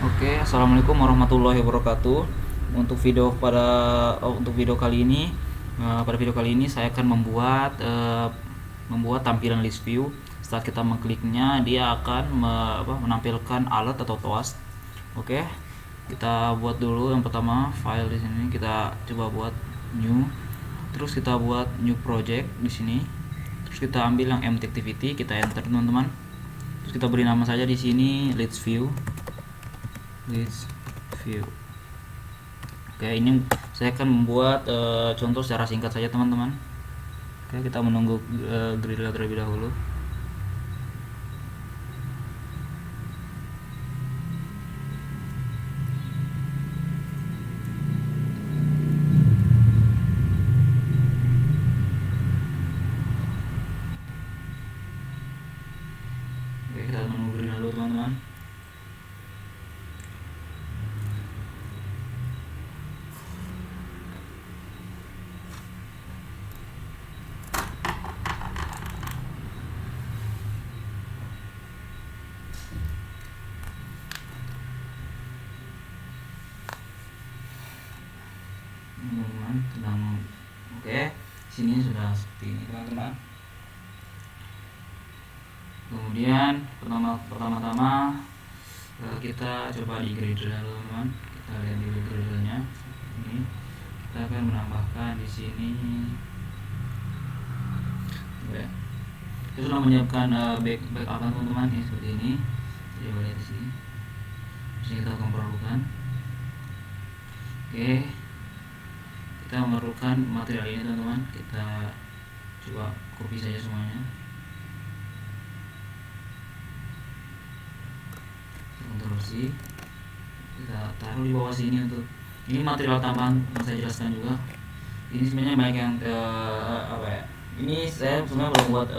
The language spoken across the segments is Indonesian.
Oke, assalamualaikum warahmatullahi wabarakatuh. Untuk video kali ini, pada video kali ini saya akan membuat tampilan list view. Saat kita mengkliknya, dia akan menampilkan alert atau toast. Oke, kita buat dulu yang pertama file di sini. Kita coba buat new, terus kita buat new project di sini. Terus kita ambil yang empty activity, kita enter teman-teman. Terus kita beri nama saja di sini list view. Oke, ini saya akan membuat contoh secara singkat saja teman-teman. Oke, kita menunggu Gradle terlebih dahulu. Oke, kita menunggu Gradle dulu teman-teman. Oke, sini sudah seperti ini teman-teman. Kemudian pertama-tama kita coba di Gradle teman-teman. Kita lihat di Gradle-nya. Ini kita akan menambahkan di sini. Oke. Kita sudah menyiapkan backup teman-teman ya, seperti ini. Coba lihat di sini. Terus kita akan perlukan. Oke. Kita memerlukan material ini teman-teman. Kita coba copy saja semuanya. Ctrl C, kita taruh di bawah sini. Untuk ini material tambahan yang saya jelaskan juga. Ini sebenarnya banyak yang ini saya sebenarnya belum buat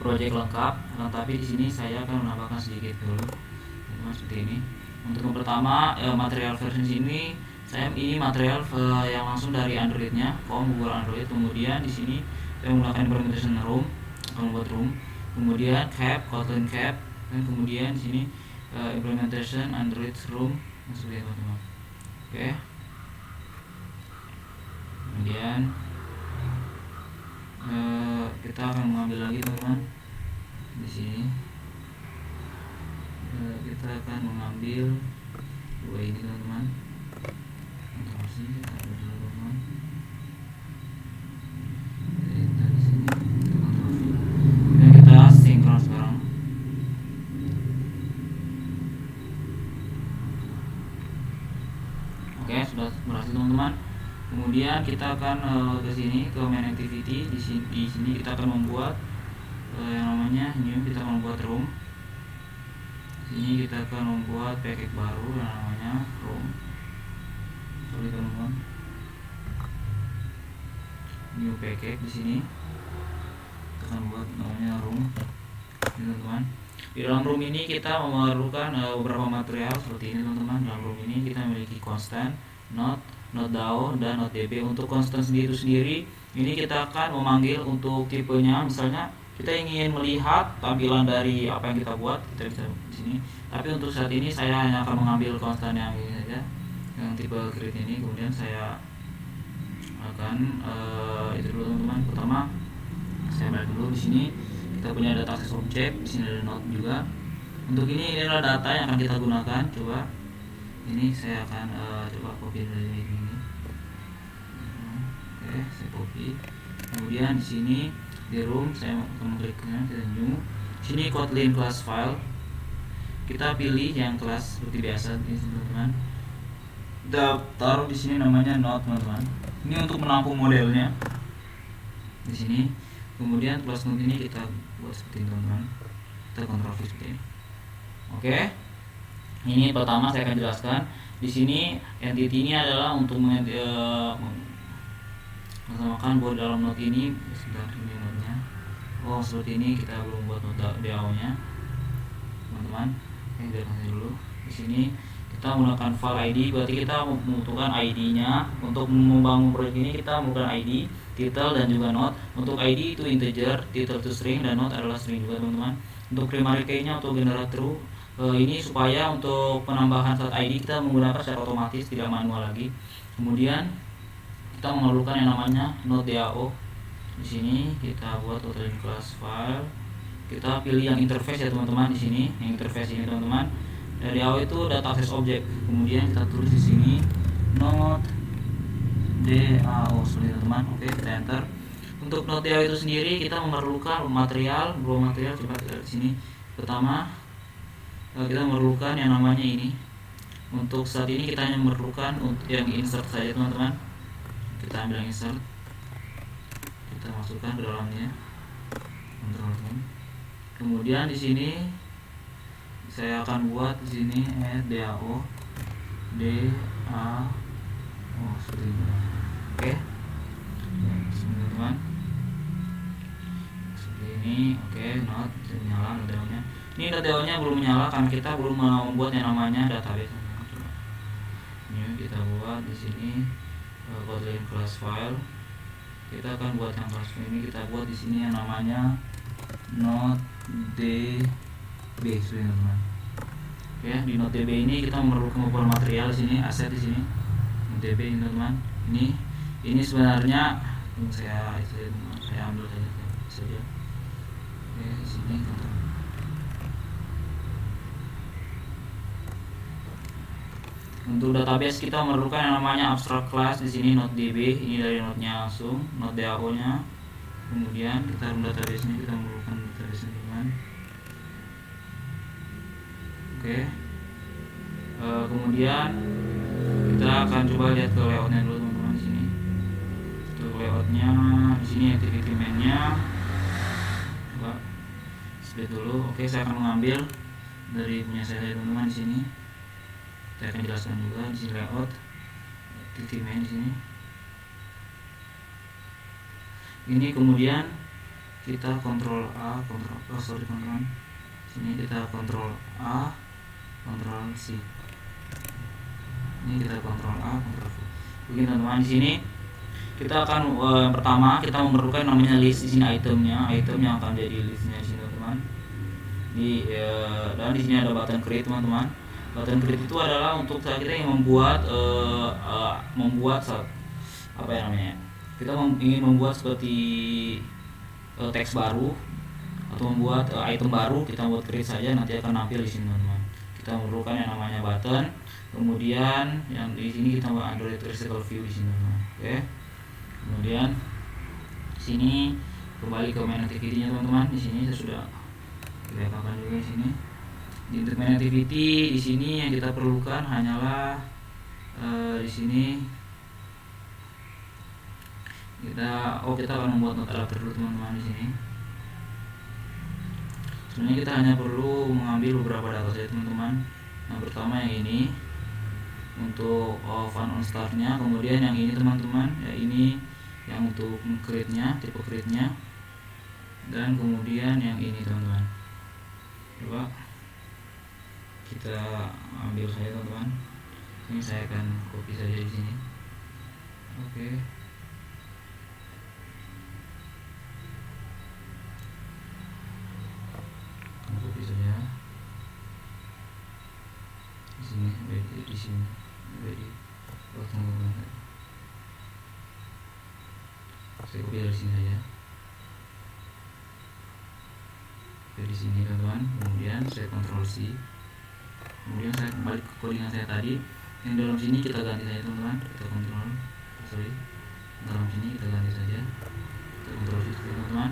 project lengkap, tapi di sini saya akan menambahkan sedikit dulu teman-teman, seperti ini. Untuk yang pertama material version ini ini material yang langsung dari Androidnya, Google Android. Kemudian di sini saya menggunakan implementation room, akan membuat room. Kemudian cap, Kotlin cap, dan kemudian di sini implementation Android room, seperti itu teman-teman. Oke. Kemudian kita akan mengambil lagi teman-teman di sini. Kita akan mengambil dua ini teman-teman. Kita sinkron sekarang. Oke, sudah berhasil teman-teman. Kemudian kita akan ke sini ke main activity. Di sini kita akan membuat yang namanya new. Kita akan membuat room. Di sini kita akan membuat package baru yang namanya room. Sorry teman-teman. New package di sini. Kita akan buat namanya room. Ini teman-teman. Di dalam room ini kita memerlukan beberapa material seperti ini teman-teman. Dalam room ini kita memiliki constant, node DAO, dan node DB. Untuk constant sendiri ini kita akan memanggil untuk tipenya. Misalnya kita ingin melihat tampilan dari apa yang kita buat, kita bisa di sini. Tapi untuk saat ini saya hanya akan mengambil constant yang ini saja, yang tipe create ini. Kemudian saya akan itu dulu teman-teman. Pertama saya balik dulu di sini. Kita punya data access object, di sini ada node juga. Untuk ini adalah data yang akan kita gunakan. Coba ini saya akan coba copy dari ini. Oke, saya copy. Kemudian di sini di room saya akan mengkliknya, kita new. Sini Kotlin class file. Kita pilih yang kelas seperti biasa ini teman-teman. Kita taruh di sini namanya node teman-teman. Ini untuk menampung modelnya di sini. Kemudian kelas node ini kita buat seperti ini teman-teman. Kita Ctrl V seperti ini. Oke. Ini pertama saya akan jelaskan. Di sini entity ini adalah untuk menamakan buat dalam node ini. Sebentar, ini node-nya. Oh, seperti ini. Kita belum buat node DAO-nya teman-teman. Oke, biarkan saja dulu. Di sini kita menggunakan file ID, berarti kita membutuhkan ID-nya. Untuk membangun proyek ini kita membutuhkan ID, title, dan juga node. Untuk ID itu integer, title itu string, dan node adalah string juga teman-teman. Untuk primary key-nya untuk generate true, Ini supaya untuk penambahan start ID kita menggunakan secara otomatis, tidak manual lagi. Kemudian kita memerlukan yang namanya Node.dao. Di sini kita buat Kotlin class file. Kita pilih yang interface ya teman-teman, di sini yang interface ini teman-teman. Dari DAO itu data access object. Kemudian kita tulis di sini Node.dao seperti itu teman. Oke, kita enter. Untuk Node.dao itu sendiri kita memerlukan material, coba kita di sini. Pertama, kita memerlukan yang namanya ini. Untuk saat ini kita hanya memerlukan untuk yang insert saja teman-teman. Kita ambil yang insert, kita masukkan ke dalamnya, kemudian di sini saya akan buat di sini DAO seperti ini. Oke, teman-teman seperti ini. Oke, not nyala Node.dao-nya. Ini Node.dao-nya belum menyala karena kita belum membuat yang namanya database. Ini kita buat di sini Kotlin class file. Kita akan buat yang class ini, kita buat di sini yang namanya Node.db, teman-teman. Oke, di Node.db ini kita memerlukan material di sini, aset di sini. Node.db ini teman-teman. Ini sebenarnya saya ambil saja. Oke, di sini teman-teman. Untuk database kita memerlukan yang namanya abstract class di sini Node.db, ini dari node-nya langsung, Node.dao-nya. Kemudian kita run database-nya, kita memerlukan database-nya teman. Oke. Kemudian kita akan coba lihat ke layout-nya dulu teman-teman di sini. Untuk layout-nya di sini activity main-nya. Coba split dulu. Oke, saya akan mengambil dari punya saya teman-teman di sini. Saya akan jelaskan juga di sini layout activity main di sini. Ini kemudian kita kontrol A, teman-teman. Sini kita kontrol A, kontrol C. Ini kita kontrol A, kontrol V. Begini teman-teman, di sini kita akan pertama kita memerlukan namanya list di sini, itemnya, item yang akan jadi listnya di sini teman-teman. Dan di sini ada button create teman-teman. Button create itu adalah untuk saat kita yang membuat apa ya namanya? Kita ingin membuat seperti teks baru atau membuat item baru, kita buat create saja, nanti akan nampil di sini teman-teman. Kita memerlukan yang namanya button, kemudian yang di sini kita buat Android Recycle View di sini teman-teman. Oke. Kemudian di sini kembali ke main activity-nya teman-teman. Di sini saya sudah kelihatan juga di sini. Di untuk main activity di sini yang kita perlukan hanyalah di sini kita akan membuat node adapter dulu teman-teman di sini. Sebenarnya kita hanya perlu mengambil beberapa data saja teman-teman. Yang pertama yang ini untuk fun on start-nya, kemudian yang ini teman-teman, ya ini yang untuk create-nya, tipe create-nya, dan kemudian yang ini teman-teman. Coba kita ambil saja teman-teman. Ini saya akan copy saja di sini. Oke. Copy saja. Di sini, di sini, teman-teman. Saya copy dari sini saja. Di sini teman-teman. Kemudian saya Ctrl C. Kemudian saya kembali ke codingan saya tadi. Yang dalam sini kita ganti saja teman-teman. Kita dalam sini kita ganti saja. Kita Ctrl C teman-teman.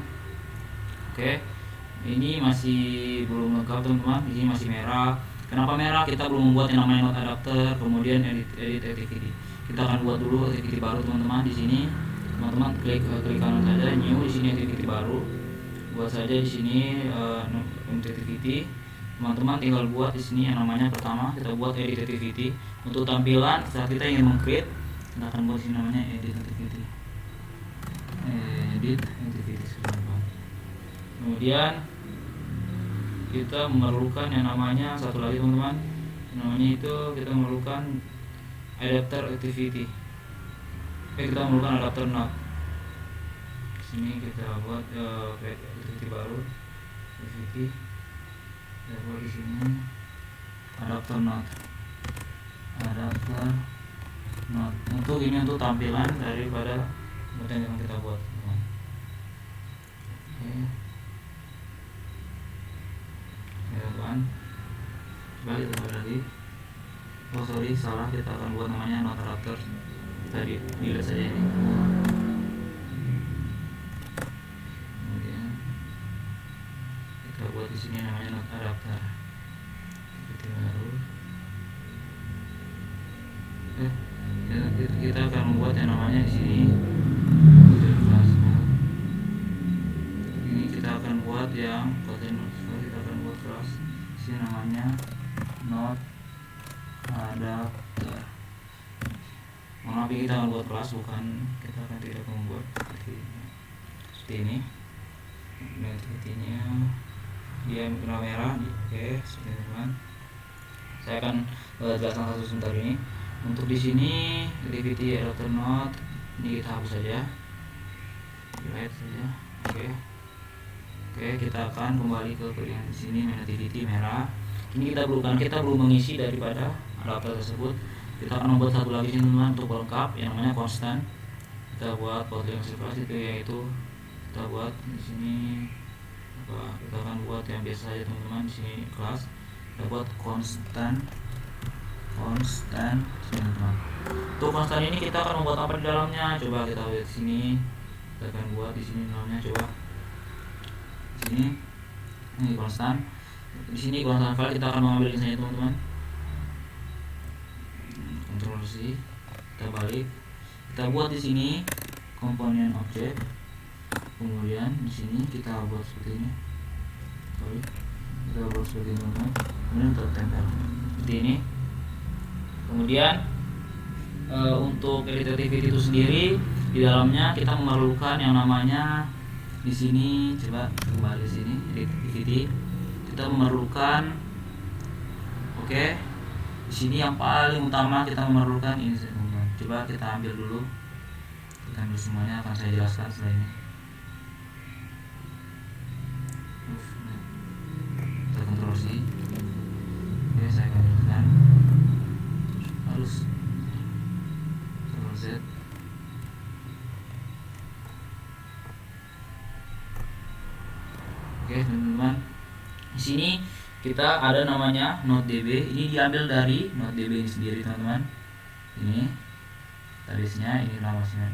Oke. Ini masih belum lengkap teman-teman. Ini masih merah. Kenapa merah? Kita belum membuat yang namanya node adapter. Kemudian edit activity. Kita akan buat dulu activity baru teman-teman di sini. Teman-teman klik kanan saja new, di sini activity baru. Buat saja di sini activity. Teman-teman tinggal buat di sini yang namanya pertama kita buat edit activity. Untuk tampilan saat kita ingin meng-create, kita akan buat sini namanya edit activity. Kemudian kita memerlukan yang namanya satu lagi teman-teman. Namanya itu kita memerlukan adapter activity. Kita memerlukan adapter node. Sini kita buat create activity baru. Activity. Kita buat di sini adapter not untuk ini, untuk tampilan daripada konten yang kita buat. Oke ya teman, coba kita buat lagi. Oh sorry, salah, kita akan buat namanya not adapter. Tadi delete saja ini. Kemudian kita buat di sini namanya not adapter. Kita baru kita akan membuat yang namanya di sini. Ini kita akan buat yang konten, kita akan buat kelas. Di sini namanya not adapter. Mohon maaf, kita akan buat kelas, bukan kita akan tidak membuat seperti ini. Activity-nya dia merah. Oke, seperti ini teman. Saya akan jelaskan satu sebentar ini. Untuk di sini activity adapter not ini kita hapus saja, delete saja. Oke, kita akan kembali ke yang di sini main activity merah. Ini kita belum mengisi daripada adapter tersebut. Kita akan membuat satu lagi sini teman untuk pelengkap yang namanya constant. Kita buat yang kelas itu, yaitu kita buat di sini apa? Kita akan buat yang biasa saja teman-teman. Di sini kelas kita buat constant teman-teman. Untuk constant ini kita akan membuat apa di dalamnya? Coba kita lihat sini. Kita akan buat di sini namanya, coba di sini ini constant. Di sini constant file kita akan mengambil misalnya teman-teman. Ctrl C, kita balik. Kita buat di sini komponen objek. Kemudian di sini kita buat seperti ini. Kita buat seperti ini teman-teman. Kemudian kita tempel seperti ini. Kemudian untuk edit activity itu sendiri, di dalamnya kita memerlukan yang namanya di sini, coba kembali sini edit activity. Kita memerlukan di sini yang paling utama kita memerlukan ini teman-teman. Coba kita ambil dulu. Kita ambil semuanya, akan saya jelaskan setelah ini. Kita Ctrl C. Oke, saya akan jelaskan. Harus Ctrl Z. Oke teman-teman, di sini kita ada namanya notedb. Ini diambil dari notedb ini sendiri teman-teman. Ini database-nya, ini namanya.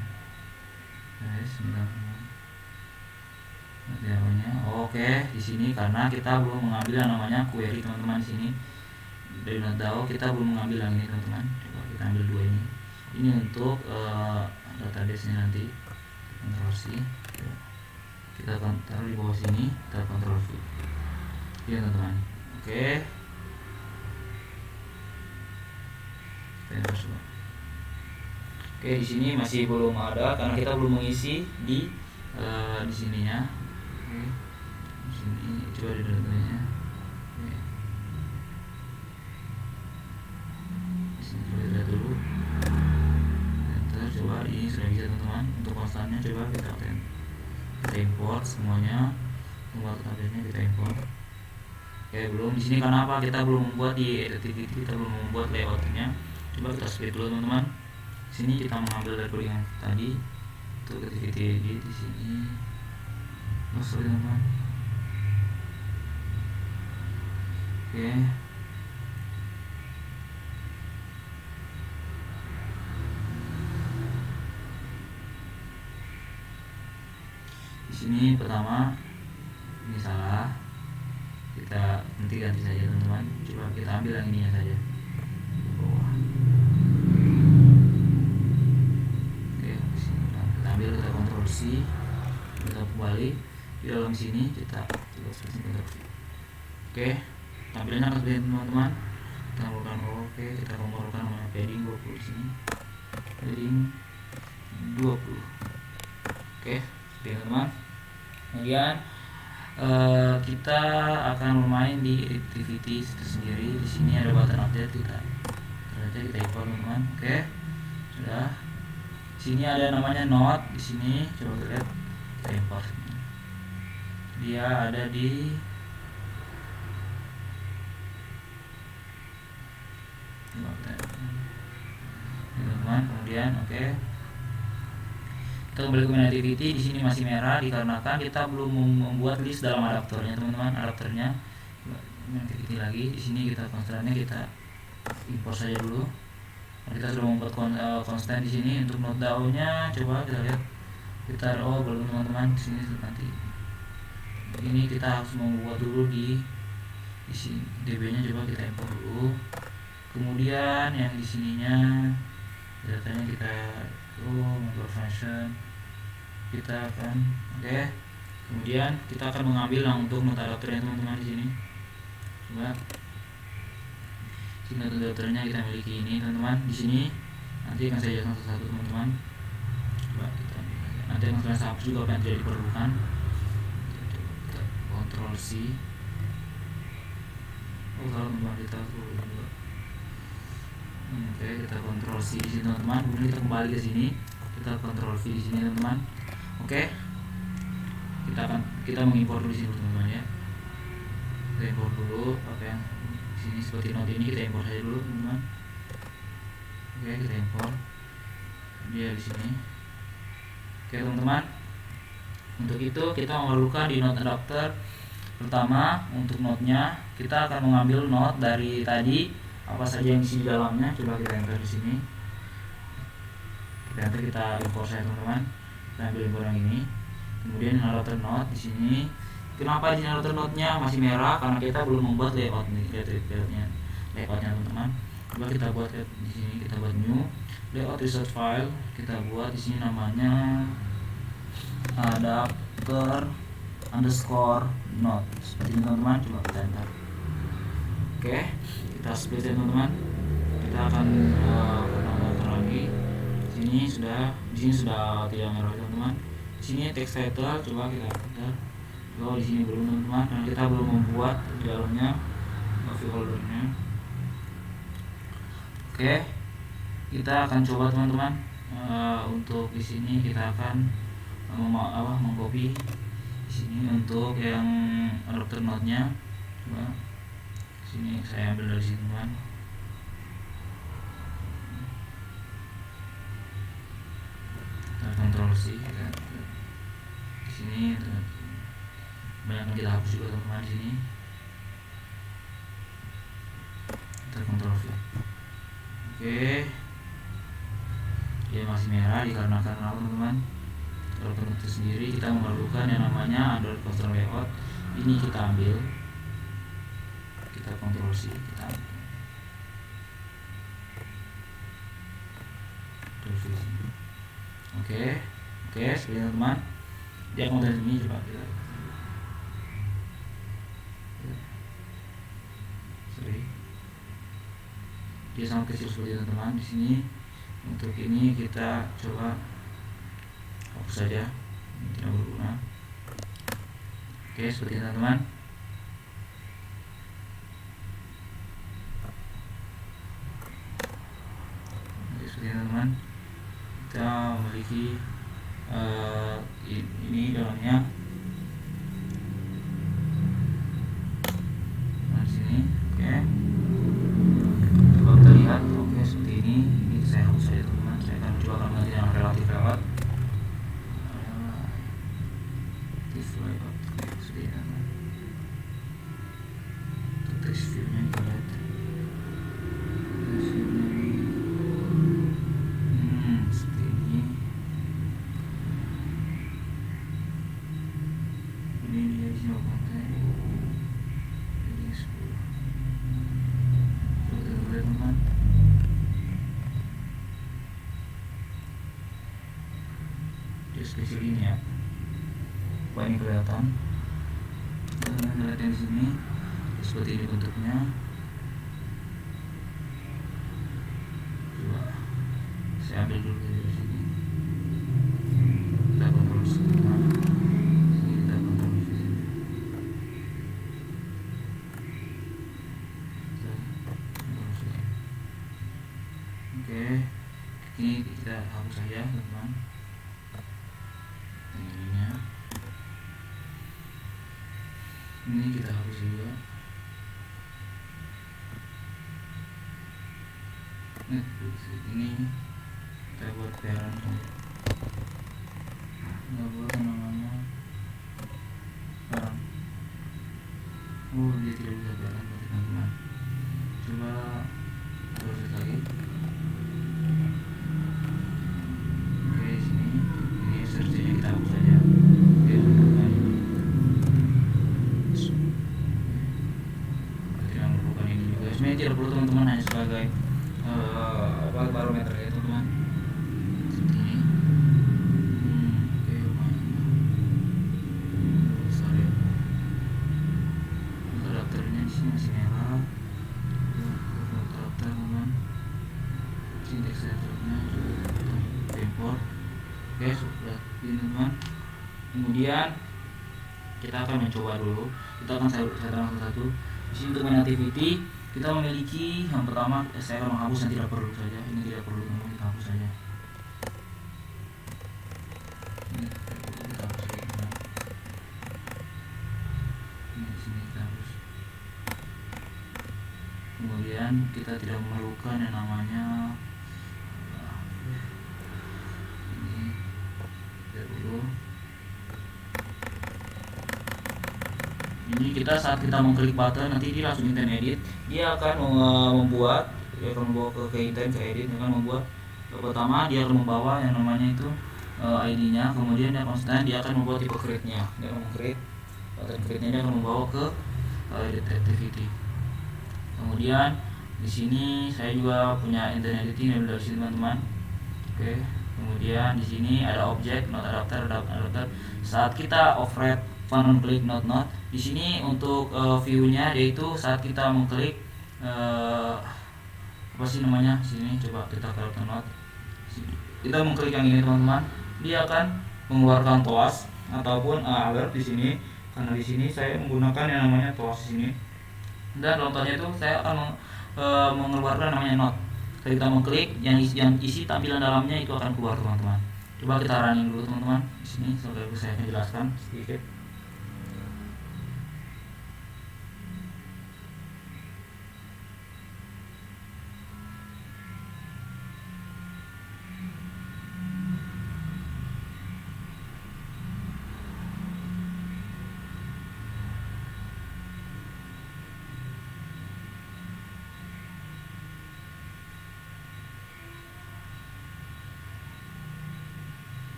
Oke, di sini karena kita belum mengambil yang namanya query teman-teman. Di sini dari NotDAO kita belum mengambil yang ini teman-teman. Coba kita ambil dua ini. Ini untuk database-nya nanti. Ctrl C. Kita akan taruh di bawah sini. Kita Ctrl V. Ya teman-teman. Oke. Oke, di sini masih belum ada karena kita belum mengisi di sininya. Oke. Di sini coba di datanya. Oke. Di sini coba lihat dulu. Enter, coba ini sudah bisa teman-teman. Untuk konstannya coba kita import semuanya. Semua tabelnya kita import. Oke, belum di sini karena apa? Kita belum membuat di activity, kita belum membuat layoutnya. Coba kita split dulu teman-teman. Di sini kita mengambil dari yang tadi untuk activity di sini. Sorry teman-teman. Oke. Di sini pertama ini salah. Kita nanti ganti saja teman-teman. Coba kita ambil yang ininya saja. Oke, kita ambil, kita Ctrl C, kita kembali di dalam sini, kita coba seperti ini. Oke, tampilannya akan seperti ini teman-teman. Kita melakukan oke, kita memerlukan namanya padding 20 di sini. Padding 20. Oke, seperti ini teman. Kemudian kita akan bermain di activity itu sendiri. Di sini ada button update, kita import teman-teman. Oke, sudah. Di sini ada namanya node. Di sini coba lihat, kita import. Dia ada di Coba kita teman-teman. Kemudian oke. Kita kembali ke main activity. Di sini masih merah dikarenakan kita belum membuat list dalam adaptornya teman-teman. Adaptornya main activity lagi. Di sini kita konstannya kita import saja dulu. Kita sudah membuat konstan di sini. Untuk note down-nya coba kita lihat. Kita belum teman-teman. Di sini nanti. Ini kita harus membuat dulu di sini db-nya, coba kita import dulu. Kemudian yang di sininya datanya kita membuat function kita akan kemudian kita akan mengambil yang untuk note adapternya teman-teman. Di sini coba sini note adapternya kita miliki ini teman-teman. Di sini nanti akan saya jelaskan satu-satu teman-teman. Coba kita nanti akan saya hapus juga apa yang tidak diperlukan. Kita Ctrl C. Kalau teman kita kita Ctrl C di sini teman-teman. Kemudian kita kembali ke sini, kita Ctrl V di sini teman-teman. Kita mengimpor dulu di sini teman-teman ya. Kita import dulu apa yang di sini seperti note ini, kita import saja dulu teman-teman. Kita import dia di sini. Teman-teman. Untuk itu kita memerlukan di note adapter. Pertama, untuk node-nya kita akan mengambil node dari tadi apa saja yang di dalamnya. Coba kita enter di sini. Kita import saja teman-teman. Kita ambil import yang ini. Kemudian adapter node di sini. Kenapa di adapter node-nya masih merah? Karena kita belum membuat layoutnya teman-teman. Coba kita buat di sini, kita buat new layout reset file. Kita buat di sini namanya adapter underscore node seperti ini teman-teman. Coba kita enter. Kita split ya teman-teman. Kita akan menambahkan lagi. Di sini sudah tidak merah teman-teman. Di sini text title coba kita enter. Di sini belum teman-teman, karena kita belum membuat di dalamnya foldernya. Kita akan coba teman-teman. Untuk di sini kita akan mengcopy di sini untuk yang adapter node-nya. Coba sini saya ambil dari sini teman. Kita Ctrl C di sini. Banyak yang kita hapus juga teman-teman di sini. Kita Ctrl V. Dia masih merah dikarenakan apa teman-teman? Kalau itu sendiri kita memerlukan yang namanya Android Coaster Layout. Ini kita ambil. Kita Ctrl C, kita ambil. Seperti teman-teman. Dia model ini coba kita. Dia sangat kecil seperti teman-teman. Di sini untuk ini kita coba hapus saja, tidak berguna. Seperti teman-teman. Seperti teman-teman, kita memiliki ini dalamnya. Di sini, coba kita lihat. Seperti ini. Ini saya hapus saja teman-teman. Saya akan coba mengganti dengan relatif layout. Seperti ini teman-teman. Untuk text view-nya kita lihat. Seperti ini. Ini dia di sini konten. Ini 10. Coba kita lihat teman-teman. Kecil ini ya. Ini kelihatan. Kita lihat di sini seperti ini bentuknya. Coba saya ambil dulu dari sini. Kita kontrol sebentar. Kita kontrol di sini. Ini kita hapus saja teman-teman. Ini kita hapus juga. ini kita buat parent, nggak buat namanya parent. Oh, dia tidak bisa parent teman-teman. Coba proses lagi. Oke, sini ini searchnya kita hapus saja. Oke teman-teman, tidak memerlukan ini juga. Sebenarnya tidak perlu teman-teman, hanya sebagai barometer ya teman-teman. Seperti ini. Oke, lumayan besar ya. Untuk adapternya di sini masih merah. Adapter teman-teman. Syntax adapternya juga import. Oke, sudah ini teman-teman. Kemudian kita akan mencoba dulu. Kita akan saya satu. Di sini untuk main activity kita memiliki yang pertama, saya akan menghapus yang tidak perlu saja. Ini tidak perlu teman-teman, kita hapus saja. Ini tidak perlu, kita hapus saja teman. Ini di sini kita hapus. Kemudian kita tidak memerlukan yang namanya ini tidak perlu. Ini kita saat kita mengklik button nanti dia langsung intent edit, dia akan membuat, dia akan membawa ke intent, ke edit, dia akan membuat. Pertama dia akan membawa yang namanya itu ID-nya, kemudian dia konstan, dia akan membuat tipe create-nya, dia akan create button create-nya, dia akan membawa ke edit activity. Kemudian di sini saya juga punya intent editing dari sini teman-teman. Oke, kemudian di sini ada objek not adapter. Saat kita override fun on click not, di sini untuk view-nya yaitu saat kita mengklik apa sih namanya, sini coba kita ke not, kita mengklik yang ini teman-teman, dia akan mengeluarkan toas ataupun alert di sini, karena di sini saya menggunakan yang namanya toas di sini, dan contohnya itu saya akan mengeluarkan namanya not. Ketika kita mengklik yang isi tampilan dalamnya itu akan keluar teman-teman. Coba kita running dulu teman-teman di sini sampai saya menjelaskan sedikit.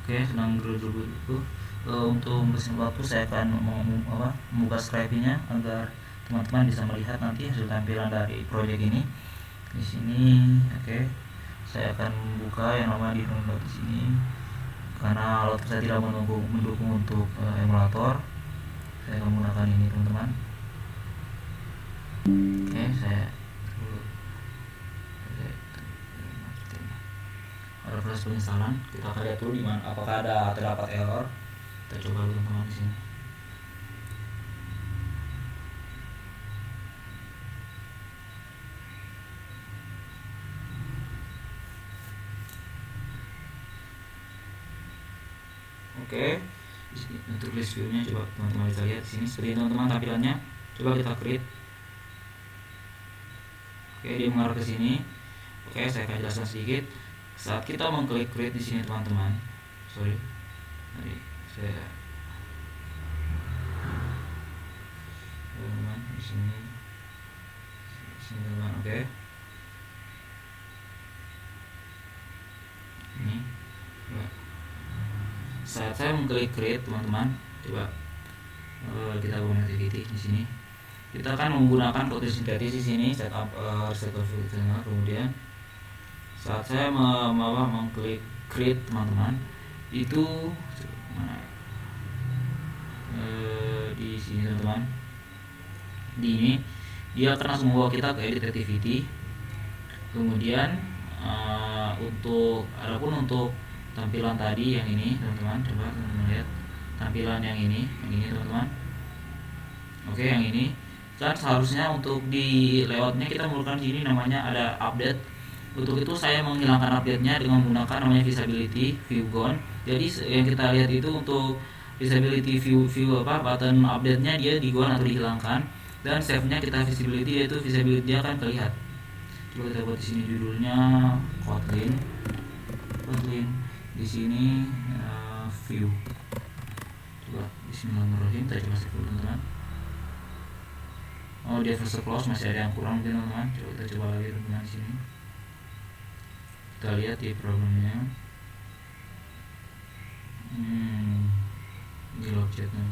Oke, sedang dulu itu untuk mesin waktu saya akan membuka Skype-nya agar teman-teman bisa melihat nanti hasil tampilan dari proyek ini. Di sini, oke, saya akan membuka yang namanya di download di sini. Karena laptop saya tidak mendukung untuk emulator, saya akan menggunakan ini teman-teman. Oke, saya ada proses penginstalan, kita akan lihat dulu di mana apakah terdapat error. Kita coba dulu teman-teman di sini. Oke, untuk list view-nya coba teman-teman bisa lihat di sini seperti teman-teman tampilannya. Coba kita create. Oke, dia mengarah ke sini. Oke, saya akan jelaskan sedikit. Saat kita mengklik create di sini teman-teman, saya teman di sini teman, oke. Ini coba. Saat saya mengklik create teman-teman, coba kita buka activity di sini. Kita akan menggunakan protein sintetis di sini setup reset function. Kemudian saat saya mengklik create teman-teman, itu di sini teman-teman, di ini dia akan langsung membawa kita ke edit activity. Kemudian untuk tampilan tadi yang ini teman-teman, coba teman-teman lihat tampilan yang ini teman-teman. Oke, yang ini kan seharusnya untuk di layoutnya kita memerlukan sini namanya ada update. Untuk itu saya menghilangkan update-nya dengan menggunakan namanya visibility view gone. Jadi yang kita lihat itu untuk visibility view button update-nya dia digunakan atau dihilangkan, dan save-nya kita visibility, yaitu visibility dia akan terlihat. Coba kita buat di sini judulnya Kotlin di sini view. Coba bismillahirrahmanirrahim, kita coba save dulu teman-teman. Oh, dia first close masih ada yang kurang mungkin teman-teman. Coba kita coba lagi teman-teman di sini. Kita lihat di problemnya. Ini log chatnya.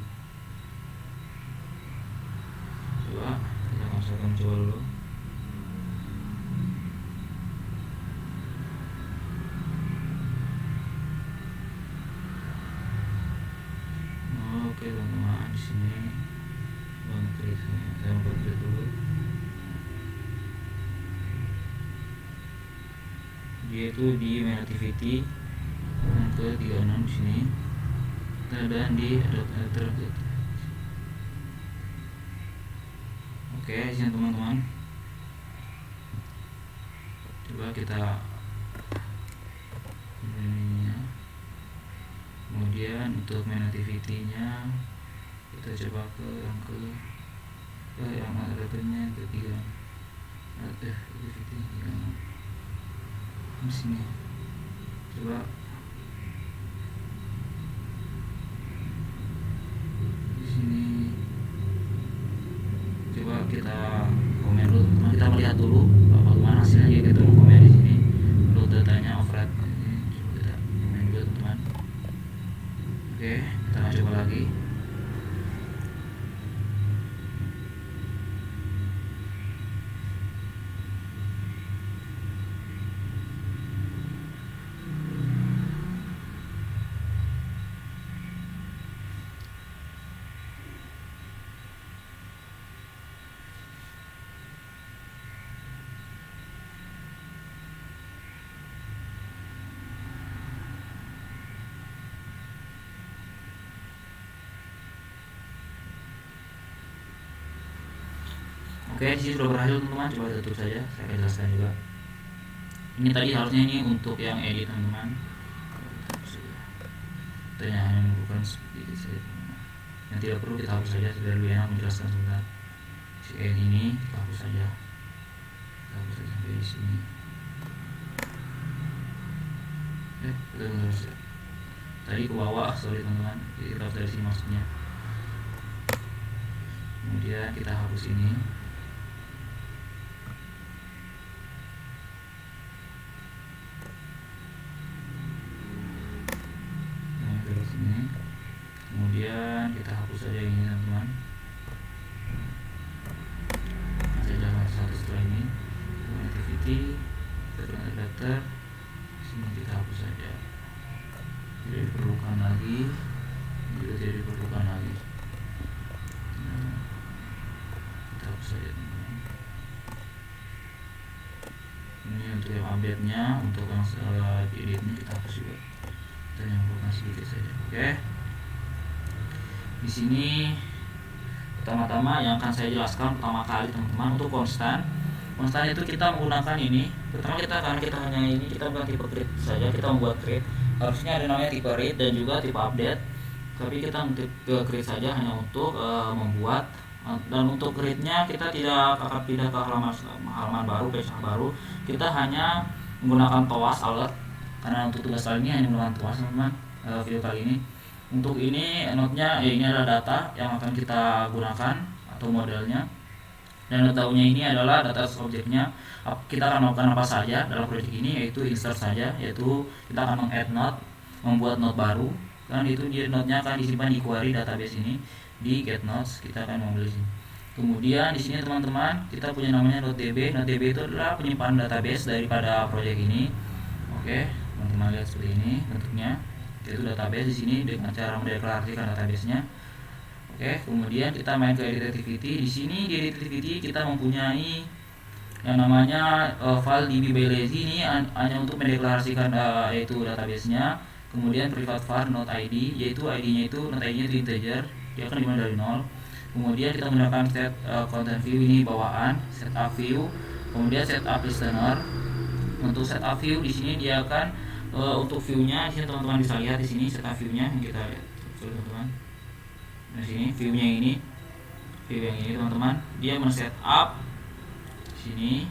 Coba kita masukkan coba dulu. Oke teman-teman, di sini klik saya buat dulu. Dia itu di main activity yang ke 36 di sini, dan di adapter. Oke, di sini teman-teman. Coba kita kemudian untuk main activity-nya kita coba ke yang adapternya ketiga. Activity yang di sini. Coba di sini. Coba kita komen dulu. Kita melihat dulu bagaimana hasilnya. Kita mau komen di sini. Lalu datanya override. Coba kita komen dulu teman-teman. Oke, kita coba lagi. Oke, di sini sudah berhasil teman-teman. Coba tutup saja, saya akan jelaskan juga. Ini tadi harusnya ini untuk yang edit teman-teman. Kita hanya membutuhkan sedikit saja teman-teman. Yang tidak perlu kita hapus saja, biar lebih enak menjelaskan sebentar. Si ini kita hapus saja. Kita hapus saja sampai di sini. Kita harus tadi ke bawah, sorry teman-teman. Jadi kita harus dari sini maksudnya. Kemudian kita hapus ini. Kemudian kita hapus saja ini teman-teman. Masih ada satu setelah ini. Activity, data, sini kita hapus saja. Tidak diperlukan lagi. Juga tidak diperlukan lagi. Kita hapus saja teman-teman. Ini untuk yang update-nya, untuk yang edit-nya kita hapus juga. Kita nyampurkan sedikit saja. Oke. Di sini pertama-tama yang akan saya jelaskan pertama kali teman-teman untuk konstan itu kita menggunakan ini. Pertama karena kita hanya ini, kita bukan tipe create saja, kita membuat create. Harusnya ada namanya tipe read dan juga tipe update. Tapi kita tipe create saja hanya untuk membuat, dan untuk create-nya kita tidak akan pindah ke halaman baru, page baru. Kita hanya menggunakan TOAS alert karena untuk tugas kali ini hanya menggunakan TOAS teman-teman. Video kali ini untuk ini node-nya ini adalah data yang akan kita gunakan atau modelnya, dan data-nya ini adalah data objeknya. Kita akan melakukan apa saja dalam proyek ini, yaitu insert saja, yaitu kita akan meng-add node, membuat node baru, kan itu dia node-nya akan disimpan di query database ini di get nodes. Kita akan mengambil sini. Kemudian di sini teman-teman kita punya namanya node.db. Node.db itu adalah penyimpanan database daripada proyek ini. Oke, teman-teman lihat seperti ini bentuknya. Itu database di sini dengan cara mendeklarasikan database-nya. Oke, kemudian kita main ke edit activity. Di sini di edit activity kita mempunyai yang namanya file db by lazy. Ini hanya untuk mendeklarasikan yaitu database-nya. Kemudian private var node id, yaitu id-nya itu node id-nya itu integer, dia akan dimulai dari 0. Kemudian kita menggunakan set content view, ini bawaan, setup view. Kemudian setup listener. Untuk setup view di sini dia akan untuk view-nya di sini teman-teman bisa lihat di sini setup view-nya yang kita lihat. sorry teman-teman. Nah sini view yang ini teman-teman, dia men-setup sini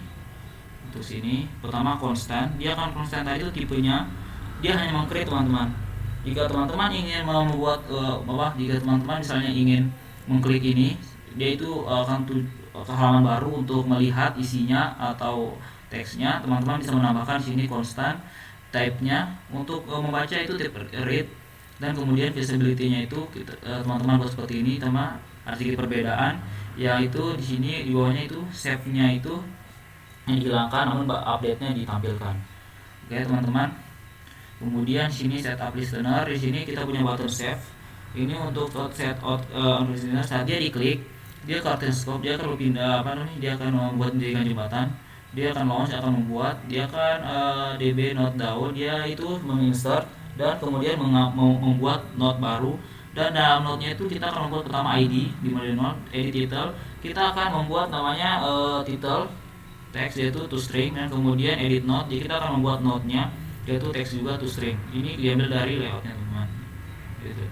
untuk sini. Pertama konstan, dia akan konstan tadi itu tipenya dia hanya meng-create teman-teman. Jika teman-teman ingin membuat jika teman-teman misalnya ingin mengklik ini, dia itu akan ke halaman baru untuk melihat isinya atau teksnya. Teman-teman bisa menambahkan sini konstan type-nya. Untuk membaca itu type read, dan kemudian visibility-nya itu teman-teman buat seperti ini. Sama ada sedikit perbedaan, yaitu di sini di bawahnya itu save-nya itu yang dihilangkan, namun update-nya ditampilkan. Oke teman-teman. Kemudian sini setup listener, di sini kita punya button save. Ini untuk set out listener. Saat dia diklik, dia curtain scope, dia akan berpindah dia akan membuat menjadikan jembatan. Dia akan launch, akan membuat, dia akan db node DAO, dia itu menginsert dan kemudian membuat node baru. Dan dalam node-nya itu kita akan membuat pertama ID di node, edit title, kita akan membuat namanya title text yaitu toString, dan kemudian edit node, jadi kita akan membuat node-nya yaitu teks juga toString. Ini diambil dari layoutnya teman-teman gitu.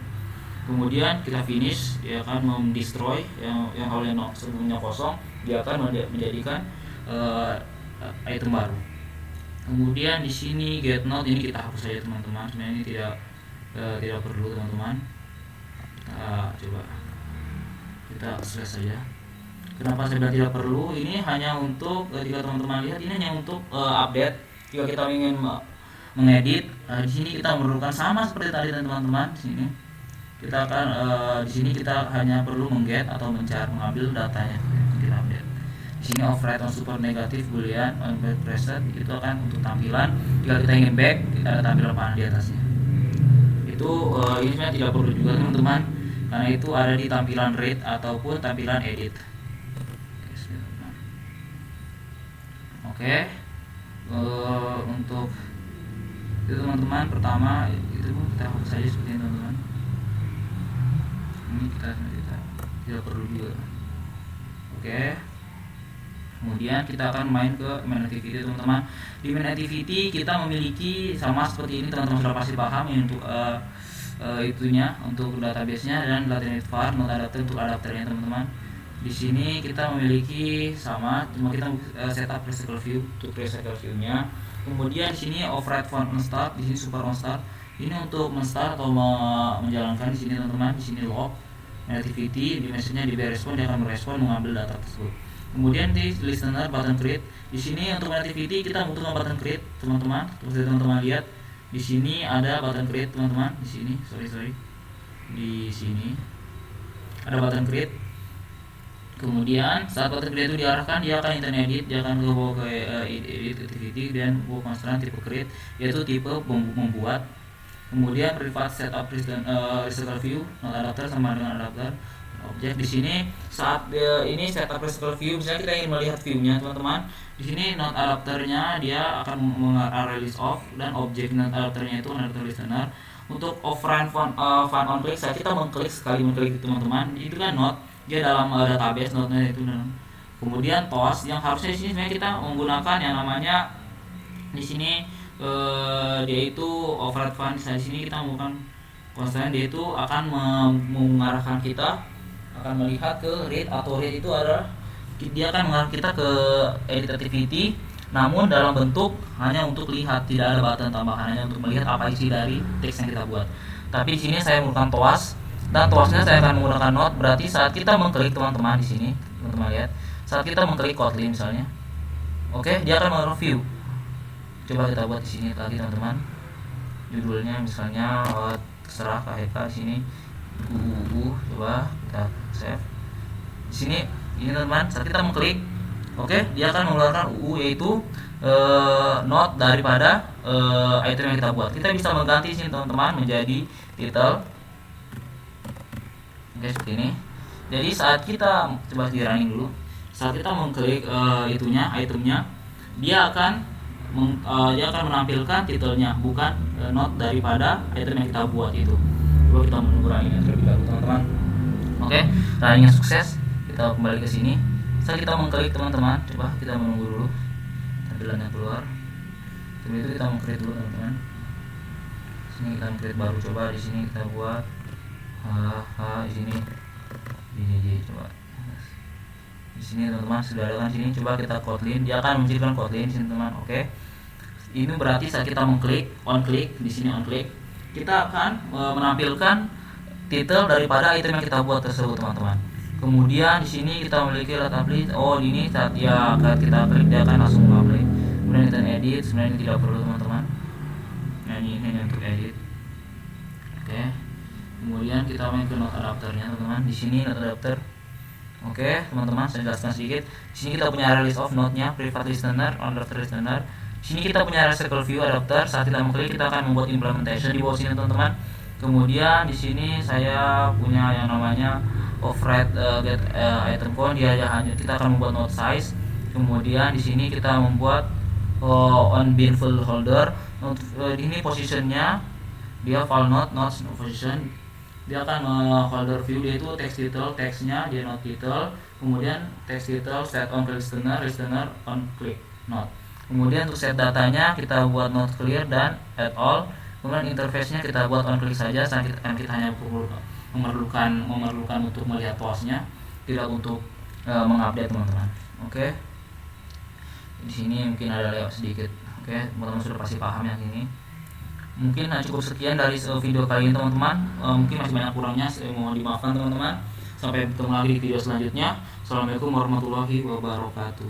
Kemudian kita finish, dia akan mendestroy yang awalnya sebelumnya kosong, dia akan menjadikan item baru. Kemudian di sini get node ini kita hapus saja teman-teman, sebenarnya ini tidak perlu teman-teman. Coba kita selesai saja. Kenapa saya bilang tidak perlu? Ini hanya untuk jika teman-teman lihat, ini hanya untuk update. Jika kita ingin mengedit, di sini kita memerlukan sama seperti tadi teman-teman. Di sini kita akan di sini kita hanya perlu mengget atau mengambil datanya kita update. Di sini override on super negatif boolean on back preset, itu akan untuk tampilan. Jika kita ingin back, kita ada tampilan panel di atasnya. Itu ini sebenarnya tidak perlu juga teman-teman, karena itu ada di tampilan read ataupun tampilan edit. Oke. Untuk itu teman-teman, pertama itu kita hapus saja seperti ini teman-teman. Ini kita tidak perlu juga. Oke. Kemudian kita akan main ke main activity teman-teman. Di main activity kita memiliki sama seperti ini, teman-teman sudah pasti paham ini untuk itunya, untuk database-nya, dan latenate var node adapter untuk adapternya teman-teman. Di sini kita memiliki sama, cuma kita setup recycle view untuk recycle view-nya. Kemudian di sini override on start, di sini super on start. Ini untuk men-start atau menjalankan di sini teman-teman. Di sini log activity, di message-nya di respon, dia akan merespon mengambil data tersebut. Kemudian di listener button create. Di sini untuk activity kita membutuhkan button create teman-teman. Seperti teman-teman lihat di sini ada button create teman-teman. Di sini, sorry. Di sini ada button create. Kemudian saat button create itu diarahkan, dia akan intern edit, dia akan bawa ke edit activity dan bawa constraint tipe create, yaitu tipe membuat. Kemudian private setup recycle view node adapter sama dengan adapter objek. Di sini saat ini setup recycle view, misalnya kita ingin melihat view-nya teman-teman, di sini node adapternya dia akan release off, dan objek node adapternya itu adapter listener. Untuk offline fun on click, saat kita mengklik teman-teman, itu kan node dia dalam database node-nya itu. Kemudian toast yang harusnya di sini sebenarnya kita menggunakan yang namanya di sini dia itu override fun. Di sini kita menggunakan konstan, dia itu akan mengarahkan kita, akan melihat ke read, atau read itu adalah dia akan mengarahkan kita ke edit activity, namun dalam bentuk hanya untuk lihat, tidak ada button tambahan, hanya untuk melihat apa isi dari teks yang kita buat. Tapi di sini saya menggunakan toast, dan toastnya saya akan menggunakan node. Berarti saat kita mengklik teman-teman di sini, teman-teman lihat, saat kita mengklik Kotlin misalnya, oke, dia akan mereview. Coba kita buat di sini tadi teman-teman, judulnya misalnya terserah KHK di sini coba kita save di sini. Ini teman-teman, saat kita mengklik, oke, dia akan mengeluarkan yaitu node daripada item yang kita buat. Kita bisa mengganti sini teman-teman menjadi title. Oke, seperti ini. Jadi saat kita coba di running dulu, saat kita mengklik itemnya, dia akan menampilkan titelnya, bukan node daripada item yang kita buat itu. Coba kita menunggu running terlebih dahulu teman-teman. Oke, runningnya sukses. Kita kembali ke sini. Saat kita mengklik teman-teman, coba kita menunggu dulu tampilannya keluar. Sebelum itu kita mengklik dulu teman-teman. Sini kita mengklik baru, coba di sini kita buat di sini ini coba di sini teman-teman sudah ada kan sini. Coba kita Kotlin, dia akan munculkan Kotlin di sini teman. Oke, ini berarti saat kita mengklik on click di sini on click, kita akan menampilkan title daripada item yang kita buat tersebut teman-teman. Kemudian di sini kita memiliki tablet. Oh, ini saat ya kita klik dia akan langsung publish. Kemudian kita edit, sebenarnya ini tidak perlu teman-teman. Nah, ini untuk edit. Oke. Kemudian kita main ke node adapternya teman-teman. Di sini node adapter. Oke, teman-teman, saya jelaskan sedikit. Di sini kita punya area list of node-nya, private listener, adapter listener. Di sini kita punya area circle view adapter. Saat kita mengklik kita akan membuat implementation di bawah sini teman-teman. Kemudian di sini saya punya yang namanya override get item count. Dia hanya kita akan membuat node size. Kemudian di sini kita membuat on bin full holder. Ini positionnya dia file node position. Dia akan holder view, dia itu text title, textnya dia node title. Kemudian text title set on listener on click node. Kemudian untuk set datanya kita buat node clear dan add all. Kemudian interface-nya kita buat on click saja, kita hanya memerlukan untuk melihat postnya, tidak untuk mengupdate teman-teman. Oke. Di sini mungkin ada layout sedikit. Oke, teman-teman sudah pasti paham yang ini. Mungkin cukup sekian dari video kali ini teman-teman. Mungkin masih banyak kurangnya, mohon dimaafkan teman-teman. Sampai bertemu lagi di video selanjutnya. Assalamualaikum warahmatullahi wabarakatuh.